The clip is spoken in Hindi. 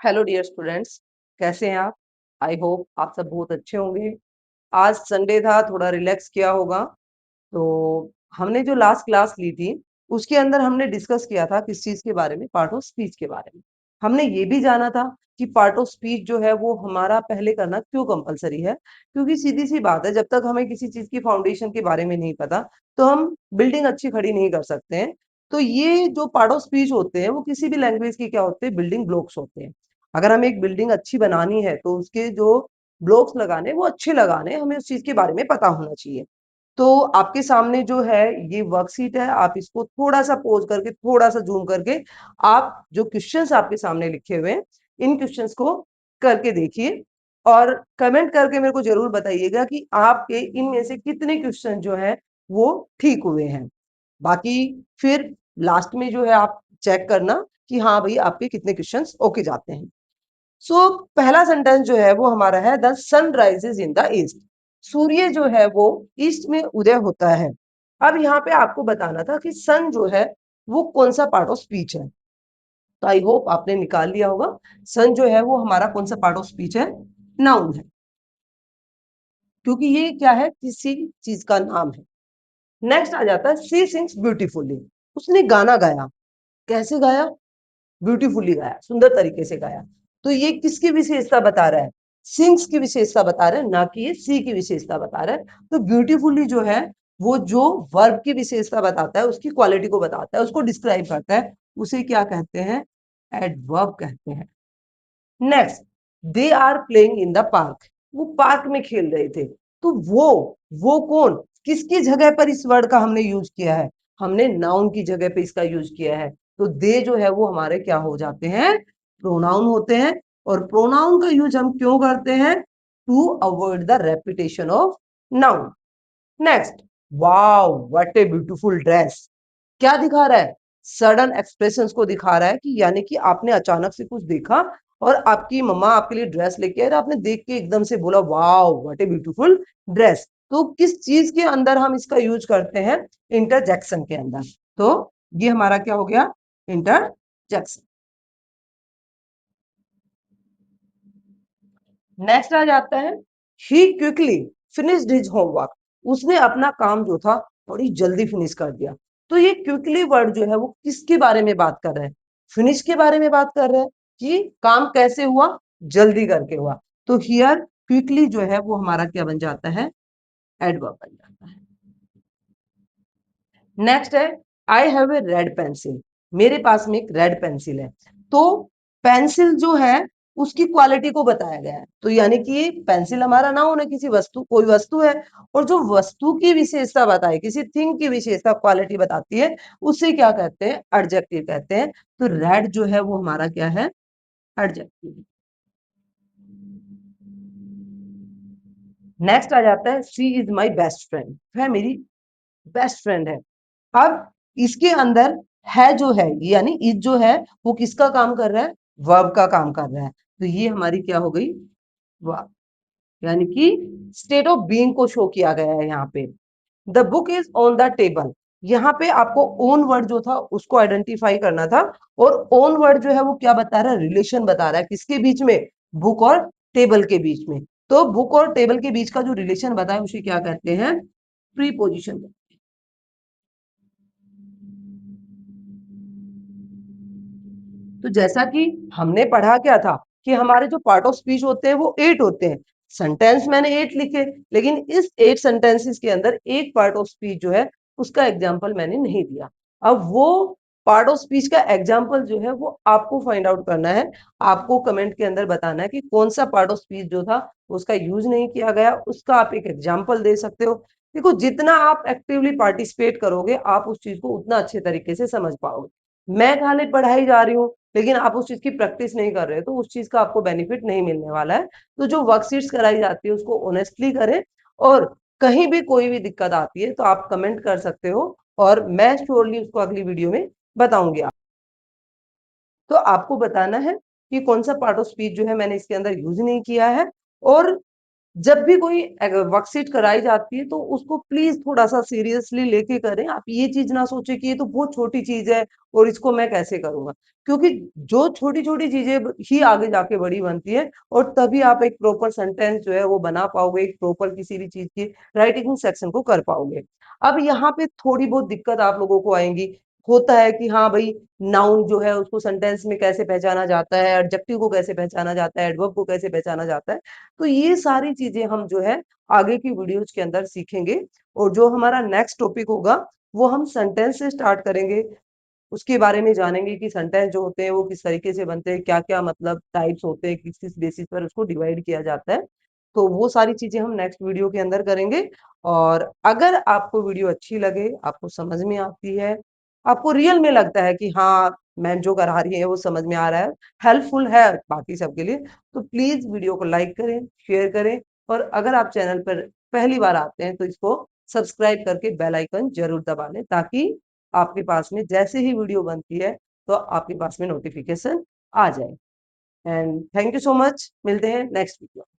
हेलो डियर स्टूडेंट्स, कैसे हैं आप? आई होप आप सब बहुत अच्छे होंगे। आज संडे था, थोड़ा रिलैक्स किया होगा। तो हमने जो लास्ट क्लास ली थी उसके अंदर हमने डिस्कस किया था किस चीज के बारे में, पार्ट ऑफ स्पीच के बारे में। हमने ये भी जाना था कि पार्ट ऑफ स्पीच जो है वो हमारा पहले करना क्यों कंपलसरी है, क्योंकि सीधी सी बात है, जब तक हमें किसी चीज की फाउंडेशन के बारे में नहीं पता तो हम बिल्डिंग अच्छी खड़ी नहीं कर सकते हैं। तो ये जो पार्ट ऑफ स्पीच होते हैं वो किसी भी लैंग्वेज की क्या होते हैं, बिल्डिंग ब्लॉक्स होते हैं। अगर हमें एक बिल्डिंग अच्छी बनानी है तो उसके जो ब्लॉक्स लगाने वो अच्छे लगाने, हमें उस चीज के बारे में पता होना चाहिए। तो आपके सामने जो है ये वर्कशीट है, आप इसको थोड़ा सा पॉज करके, थोड़ा सा जूम करके, आप जो क्वेश्चंस आपके सामने लिखे हुए हैं इन क्वेश्चंस को करके देखिए और कमेंट करके मेरे को जरूर बताइएगा कि आपके इनमें से कितने क्वेश्चन जो है वो ठीक हुए हैं। बाकी फिर लास्ट में जो है आप चेक करना कि हाँ भाई आपके कितने क्वेश्चंस ओके जाते हैं। सो पहला सेंटेंस जो है वो हमारा है, the sun rises in the east. सूर्य जो है वो ईस्ट में उदय होता है। अब यहाँ पे आपको बताना था कि सन जो है वो कौन सा पार्ट ऑफ स्पीच है। तो आई होप आपने निकाल लिया होगा। सन जो है वो हमारा कौन सा पार्ट ऑफ स्पीच है, नाउन है, क्योंकि ये क्या है, किसी चीज का नाम है। नेक्स्ट आ जाता है, सी सिंग्स ब्यूटीफुली। उसने गाना गाया। कैसे गाया? ब्यूटीफुली गाया, सुंदर तरीके से गाया। तो ये किसकी विशेषता बता रहा है? सिंग्स की विशेषता बता रहा है, ना कि ये सी की विशेषता बता रहा है। तो ब्यूटीफुली जो है वो जो वर्ब की विशेषता बताता है, उसकी क्वालिटी को बताता है, उसको डिस्क्राइब करता है, उसे क्या कहते हैं? एडवर्ब कहते हैं। Next, they are playing in the park. वो पार्क में खेल रहे थे। तो वो कौन, किसकी जगह पर इस वर्ड का हमने यूज किया है? हमने नाउन की जगह पे इसका यूज किया है। तो दे जो है वो हमारे क्या हो जाते हैं? प्रोनाउन होते हैं। और प्रोनाउन का यूज हम क्यों करते हैं? To avoid the repetition of noun. Next, wow what a beautiful dress. क्या दिखा रहा है? सडन एक्सप्रेशंस को दिखा रहा है, कि यानी कि आपने अचानक से कुछ देखा और आपकी मम्मा आपके लिए ड्रेस लेके आई और आपने देख के एकदम से बोला wow what a beautiful dress. तो किस चीज के अंदर हम इसका यूज करते हैं? इंटरजेक्शन के अंदर। तो ये हमारा क्या हो गया? इंटरजेक्शन। नेक्स्ट आ जाता है, ही क्विकली फिनिश्ड हिज होमवर्क। उसने अपना काम जो था बड़ी जल्दी फिनिश कर दिया। तो ये क्विकली वर्ड जो है वो किसके बारे में बात कर रहा है? फिनिश के बारे में बात कर रहा है, कि काम कैसे हुआ? जल्दी करके हुआ। तो हियर क्विकली जो है वो हमारा क्या बन जाता है? एडवर्ब बन जाता है। नेक्स्ट है, I have a red pencil. मेरे पास में एक रेड पेंसिल है। तो पेंसिल जो है उसकी क्वालिटी को बताया गया है। तो यानी कि पेंसिल हमारा नाउन है, किसी वस्तु, कोई वस्तु है, और जो वस्तु की विशेषता बताए, किसी थिंग की विशेषता, क्वालिटी बताती है, उसे क्या कहते हैं? एडजेक्टिव कहते हैं। तो रेड जो है वो हमारा क्या है? एडजेक्टिव। नेक्स्ट आ जाता है, she is my best friend. वह मेरी बेस्ट फ्रेंड है। अब इसके अंदर है जो है, यानी इज जो है वो किसका काम कर रहा है? वर्ब का काम कर रहा है। तो ये हमारी क्या हो गई? वर्ब। यानी कि स्टेट ऑफ बीइंग को शो किया गया है यहाँ पे। The book is on the table. यहाँ पे आपको ओन वर्ड जो था उसको आइडेंटिफाई करना था। और ओन वर्ड जो है वो क्या बता रहा है? रिलेशन बता रहा है, किसके बीच में? बुक और टेबल के बीच में। तो बुक और टेबल के बीच का जो रिलेशन बताया उसे क्या कहते हैं? प्रीपोजिशन। तो जैसा कि हमने पढ़ा क्या था, कि हमारे जो पार्ट ऑफ स्पीच होते हैं वो 8 होते हैं। सेंटेंस मैंने 8 लिखे, लेकिन इस 8 सेंटेंसेस के अंदर एक पार्ट ऑफ स्पीच जो है उसका एग्जाम्पल मैंने नहीं दिया। अब वो पार्ट ऑफ स्पीच का एग्जाम्पल जो है वो आपको फाइंड आउट करना है। आपको कमेंट के अंदर बताना है कि कौन सा पार्ट ऑफ स्पीच जो था उसका यूज नहीं किया गया, उसका आप एक एग्जाम्पल दे सकते हो। देखो, जितना आप एक्टिवली पार्टिसिपेट करोगे आप उस चीज को उतना अच्छे तरीके से समझ पाओगे। मैं खाली पढ़ाई जा रही हूँ लेकिन आप उस चीज की प्रैक्टिस नहीं कर रहे, तो उस चीज का आपको बेनिफिट नहीं मिलने वाला है। तो जो वर्कशीट्स कराई जाती है उसको ऑनेस्टली करें। और कहीं भी कोई भी दिक्कत आती है तो आप कमेंट कर सकते हो, और मैं श्योरली उसको अगली वीडियो में बताऊंगी। तो आपको बताना है कि कौन सा पार्ट ऑफ स्पीच जो है मैंने इसके अंदर यूज नहीं किया है। और जब भी कोई वर्कशीट कराई जाती है तो उसको प्लीज थोड़ा सा सीरियसली लेके करें। आप ये चीज ना सोचे कि ये तो बहुत छोटी चीज है और इसको मैं कैसे करूंगा, क्योंकि जो छोटी छोटी चीजें ही आगे जाके बड़ी बनती है और तभी आप एक प्रॉपर सेंटेंस जो है वो बना पाओगे, एक प्रॉपर किसी भी चीज की राइटिंग सेक्शन को कर पाओगे। अब यहाँ पे थोड़ी बहुत दिक्कत आप लोगों को आएंगी। होता है कि हाँ भाई, नाउन जो है उसको सेंटेंस में कैसे पहचाना जाता है, एडजेक्टिव को कैसे पहचाना जाता है, एडवर्ब को कैसे पहचाना जाता है। तो ये सारी चीजें हम जो है आगे की वीडियोज के अंदर सीखेंगे। और जो हमारा नेक्स्ट टॉपिक होगा वो हम सेंटेंस से स्टार्ट करेंगे। उसके बारे में जानेंगे कि सेंटेंस जो होते हैं वो किस तरीके से बनते हैं, क्या क्या मतलब टाइप्स होते हैं, किस किस बेसिस पर उसको डिवाइड किया जाता है। तो वो सारी चीजें हम नेक्स्ट वीडियो के अंदर करेंगे। और अगर आपको वीडियो अच्छी लगे, आपको समझ में आती है, आपको रियल में लगता है कि हाँ मैम जो करा रही है वो समझ में आ रहा है, हेल्पफुल है बाकी सबके लिए, तो प्लीज वीडियो को लाइक करें, शेयर करें। और अगर आप चैनल पर पहली बार आते हैं तो इसको सब्सक्राइब करके बेल आइकन जरूर दबा लें, ताकि आपके पास में जैसे ही वीडियो बनती है तो आपके पास में नोटिफिकेशन आ जाए। And thank you so much, मिलते हैं नेक्स्ट वीडियो।